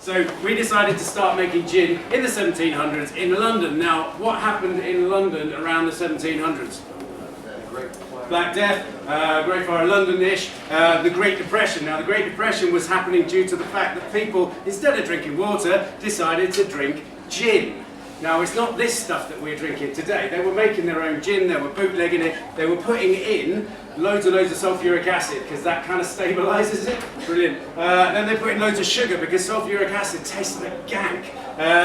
So we decided to start making gin in the 1700s in London. Now, what happened in London around the 1700s? Black Death, Great Fire of London-ish, the Great Depression. Now, the Great Depression was happening due to the fact that people, instead of drinking water, decided to drink gin. Now, it's not this stuff that we're drinking today. They were making their own gin, they were bootlegging it, they were putting in loads and loads of sulfuric acid because that kind of stabilizes it. Brilliant. Then they put in loads of sugar because sulfuric acid tastes like gank.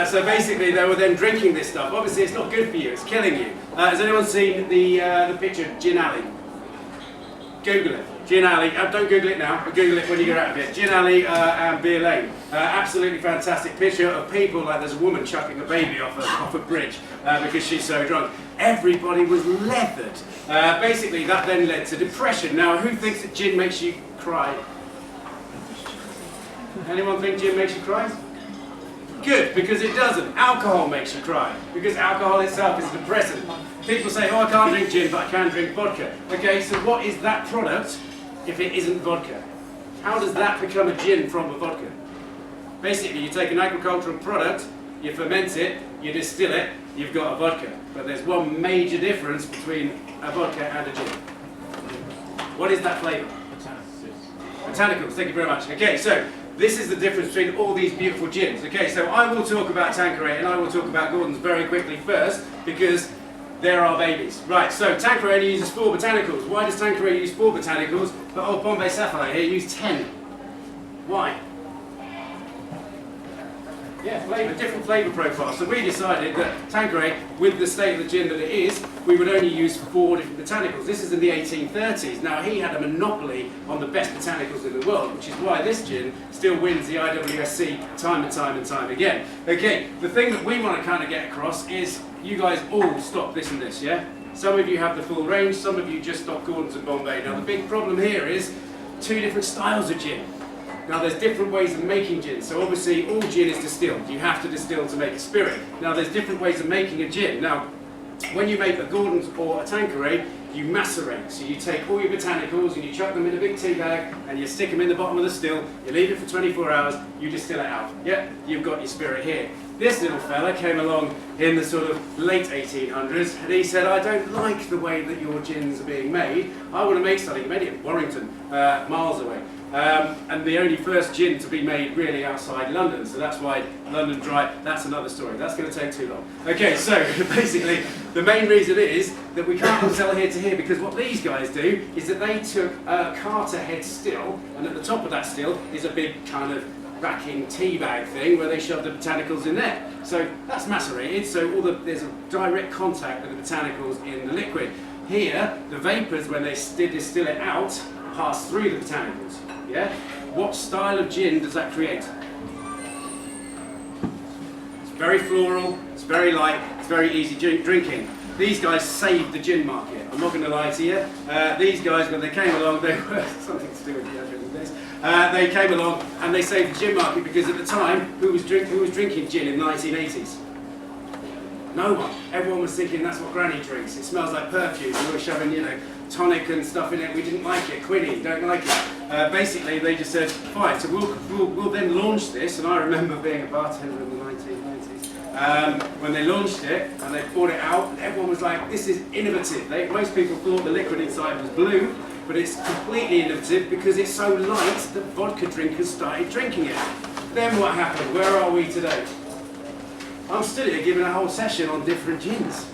So basically they were then drinking this stuff. Obviously it's not good for you, it's killing you. Has anyone seen the picture of Gin Alley? Google it. Gin Alley, don't Google it now, but Google it when you get out of it. Gin Alley and Beer Lane. Absolutely fantastic picture of people, like there's a woman chucking a baby off a bridge because she's so drunk. Everybody was leathered. Basically that then led to depression. Now who thinks that gin makes you cry? Anyone think gin makes you cry? Good, because it doesn't. Alcohol makes you cry, because alcohol itself is a depressant. People say, oh, I can't drink gin, but I can drink vodka. Okay, so what is that product if it isn't vodka? How does that become a gin from a vodka? Basically, you take an agricultural product, you ferment it, you distill it, you've got a vodka. But there's one major difference between a vodka and a gin. What is that flavour? Botanicals, thank you very much. Okay, so this is the difference between all these beautiful gins. Okay, so I will talk about Tanqueray and I will talk about Gordon's very quickly first because they're our babies. Right, so Tanqueray only uses 4 botanicals. Why does Tanqueray use 4 botanicals, but old Bombay Sapphire here use 10? Why? Yeah, flavour, different flavour profiles. So we decided that Tanqueray, with the state of the gin that it is, we would only use 4 different botanicals. This is in the 1830s. Now he had a monopoly on the best botanicals in the world, which is why this gin still wins the IWSC time and time and time again. Okay, the thing that we want to kind of get across is you guys all stop this and this, yeah? Some of you have the full range, some of you just stop Gordon's and Bombay. Now the big problem here is 2 different styles of gin. Now there's different ways of making gin, so obviously all gin is distilled. You have to distill to make a spirit. Now there's different ways of making a gin. Now when you make a Gordon's or a Tanqueray, you macerate. So you take all your botanicals and you chuck them in a big tea bag and you stick them in the bottom of the still, you leave it for 24 hours, you distill it out. Yep, you've got your spirit here. This little fella came along in the sort of late 1800s and he said, I don't like the way that your gins are being made. I want to make something. He made it in Warrington, miles away. And the only first gin to be made really outside London, so that's why London Dry, that's another story, that's going to take too long. Okay, so basically the main reason is that we can't sell here to here because what these guys do is that they took a Carter head still, and at the top of that still is a big kind of racking tea bag thing where they shove the botanicals in there. So that's macerated, so there's a direct contact with the botanicals in the liquid. Here, the vapours, when they distill it out, pass through the botanicals. Yeah? What style of gin does that create? It's very floral, it's very light, it's very easy drinking. These guys saved the gin market. I'm not going to lie to you. These guys, when they came along, they were something to do with the other days. They came along and they saved the gin market because at the time, who was drinking gin in the 1980s? No one. Everyone was thinking that's what Granny drinks. It smells like perfume. We were shoving, tonic and stuff in it. We didn't like it. Quinine, don't like it. Basically, they just said, fine, so we'll then launch this. And I remember being a bartender in the 1990s when they launched it and they poured it out. And everyone was like, this is innovative. Most people thought the liquid inside was blue, but it's completely innovative because it's so light that vodka drinkers started drinking it. Then what happened? Where are we today? I'm stood here giving a whole session on different gins.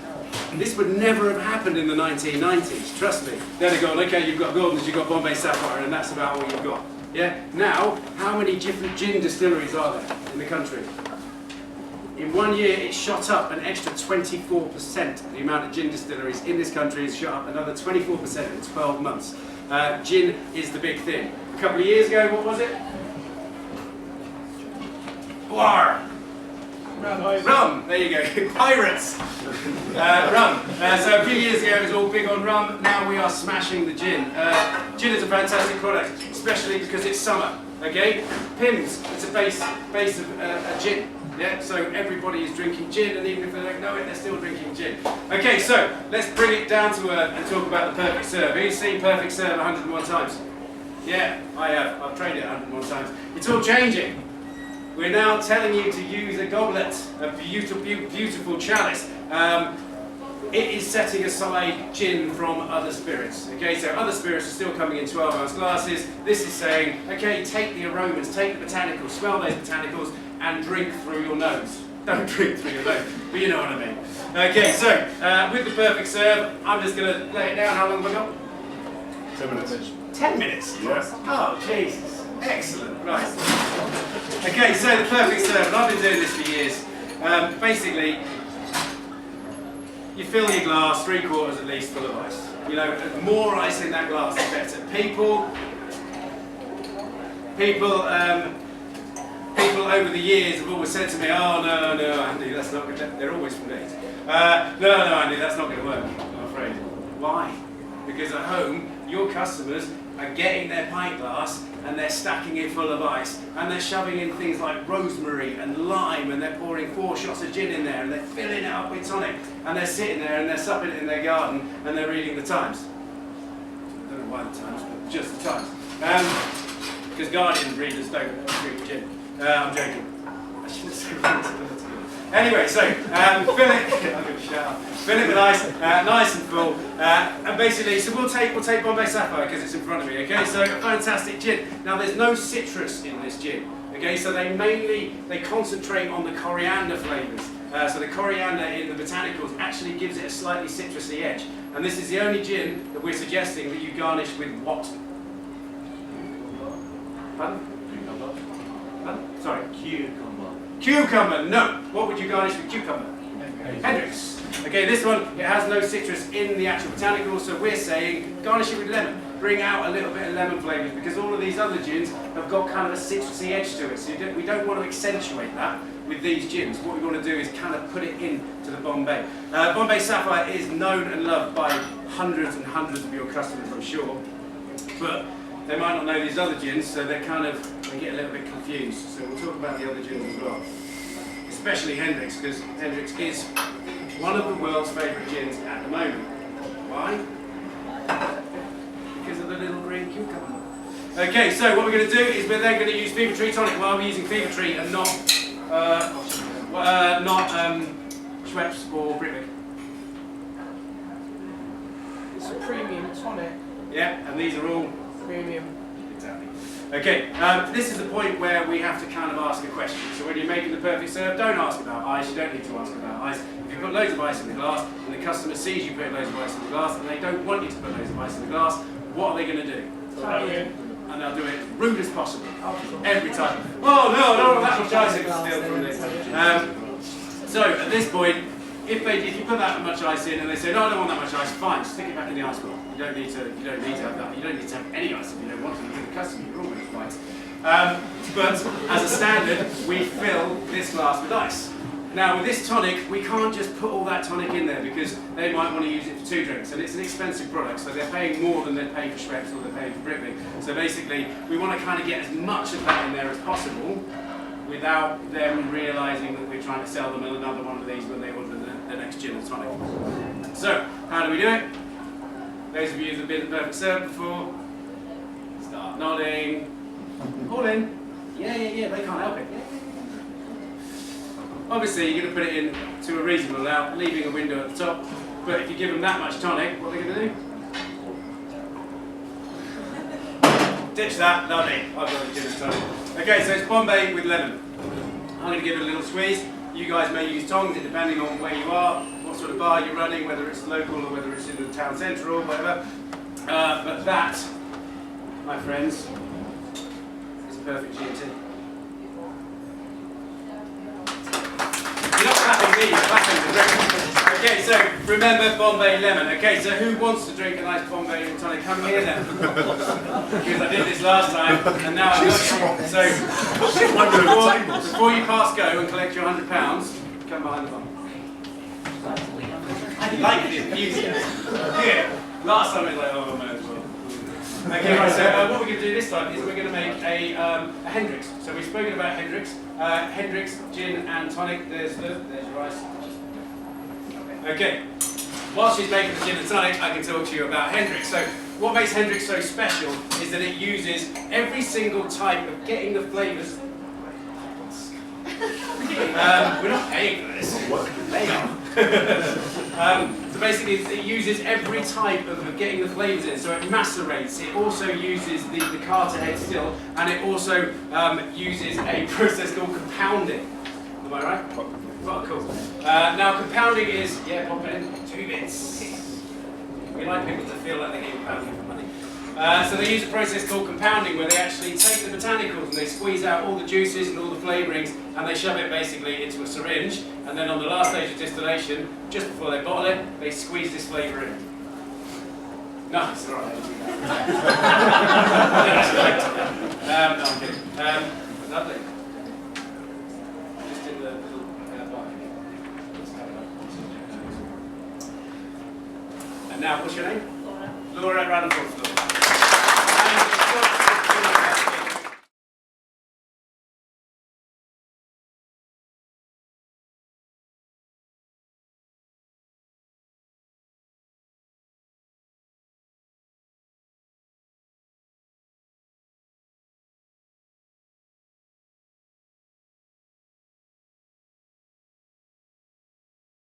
And this would never have happened in the 1990s, trust me. They'd have gone, okay, you've got Gordon's, you've got Bombay Sapphire, and that's about all you've got. Yeah? Now, how many different gin distilleries are there in the country? In 1 year, it shot up an extra 24%. The amount of gin distilleries in this country has shot up another 24% in 12 months. Gin is the big thing. A couple of years ago, what was it? Blar. Rum, there you go, pirates, rum. So a few years ago it was all big on rum, now we are smashing the gin. Gin is a fantastic product, especially because it's summer, okay? Pimm's, it's a base of a gin, yeah? So everybody is drinking gin and even if they don't know it, they're still drinking gin. Okay, so let's bring it down to earth and talk about the Perfect Serve. Who's seen Perfect Serve 101 times? Yeah, I have, I've trained it 101 times. It's all changing. we're now telling you to use a goblet, a beautiful chalice. It is setting aside gin from other spirits. Okay, so other spirits are still coming in 12-ounce glasses. This is saying, okay, take the aromas, take the botanicals, smell those botanicals, and drink through your nose. Don't drink through your nose, but you know what I mean. Okay, so with the perfect serve, I'm just going to lay it down. How long have I got? 10 minutes. 10 minutes? Yes. Oh, Jesus. Excellent. Right. Okay, so the perfect serve, and I've been doing this for years. Basically, you fill your glass 3/4 at least full of ice. You know, the more ice in that glass, the better. People over the years have always said to me, "Oh no, Andy, that's not good." They're always from days. No, Andy, that's not going to work. I'm afraid. Why? Because at home, your customers are getting their pint glass and they're stacking it full of ice, and they're shoving in things like rosemary and lime, and they're pouring 4 shots of gin in there, and they're filling it up with tonic, and they're sitting there and they're supping it in their garden, and they're reading the Times. I don't know why the Times, but just the Times. Because Guardian readers don't drink gin. I'm joking. I shouldn't say responsibility. Anyway, so fill it with ice, nice and full, and basically, so we'll take Bombay Sapphire because it's in front of me. Okay, so a fantastic gin. Now there's no citrus in this gin. Okay, so they concentrate on the coriander flavours. So the coriander in the botanicals actually gives it a slightly citrusy edge. And this is the only gin that we're suggesting that you garnish with what? Pardon? Pardon? Sorry. Cucumber, no. What would you garnish with cucumber? Hendrick's. Okay, this one, it has no citrus in the actual botanicals, so we're saying garnish it with lemon. Bring out a little bit of lemon flavours, because all of these other gins have got kind of a citrusy edge to it, so we don't want to accentuate that with these gins. What we want to do is kind of put it into the Bombay. Bombay Sapphire is known and loved by hundreds and hundreds of your customers, I'm sure, but they might not know these other gins, so they get a little bit confused. So we'll talk about the other gins as well. Especially Hendrick's, because Hendrick's is one of the world's favourite gins at the moment. Why? Because of the little green cucumber. Okay, so what we're going to do is we're then going to use Fever Tree tonic. While we're using Fever Tree and not Schweppes or Britvic. It's a premium tonic. Yeah, and these are all Premium. exactly. Okay, this is the point where we have to kind of ask a question. So when you're making the perfect serve, don't ask about ice. You don't need to ask about ice. If you put loads of ice in the glass and the customer sees you put loads of ice in the glass and they don't want you to put loads of ice in the glass, what are they going to do? And they'll do it as rude as possible. Every time. Oh no, I don't want that much ice in to steal from this. So at this point, if you put that much ice in and they say, no, I don't want that much ice, fine, stick it back in the ice bowl. You don't need to have that. You don't need to have any ice if you don't want to. You're the customer, you're always right. But as a standard, we fill this glass with ice. Now with this tonic, we can't just put all that tonic in there because they might want to use it for 2 drinks, and it's an expensive product, so they're paying more than they're paying for Schweppes or they're paying for Britvic. So basically, we want to kind of get as much of that in there as possible without them realising that we're trying to sell them another one of these when they order the next gin and tonic. So, how do we do it? Those of you that have been at the perfect serve before, start nodding. All in. Yeah, they can't help it. Obviously, you're going to put it in to a reasonable amount, leaving a window at the top. But if you give them that much tonic, what are they going to do? Ditch that, lovely. I've got the gin and tonic. Okay, so it's Bombay with lemon. I'm going to give it a little squeeze. You guys may use tongs, depending on where you are, what sort of bar you're running, whether it's local or whether it's in the town centre or whatever. But that, my friends, is perfect gin. You're not clapping me, you're clapping the drink. Okay, so remember Bombay lemon. Okay, so who wants to drink a nice Bombay and tonic? Come here then. Because I did this last time, and now I've got you. So before you pass go and collect your £100, come behind the bar. I like the enthusiasm. Yeah. Last time it was like, oh, I may as well. Okay, right, so what we're going to do this time is we're going to make a Hendrick's. So we've spoken about Hendrick's. Hendrick's, gin and tonic. There's your ice. Okay. While she's making the gin and tonic, I can talk to you about Hendrick's. So what makes Hendrick's so special is that it uses every single type of getting the flavours. We're not paying for this. They are. So basically, it uses every type of getting the flavours in. So it macerates. It also uses the carter head still, and it also uses a process called compounding. Am I right? Oh, cool. Now, compounding is, yeah, pop it in, 2 bits. We like people to feel like they're getting value for money. So they use a process called compounding, where they actually take the botanicals and they squeeze out all the juices and all the flavourings, and they shove it basically into a syringe, and then on the last stage of distillation, just before they bottle it, they squeeze this flavour in. No, it's all right. No, I'm kidding. Lovely. Just in the little bar. And now, what's your name? Laura. Laura Randall.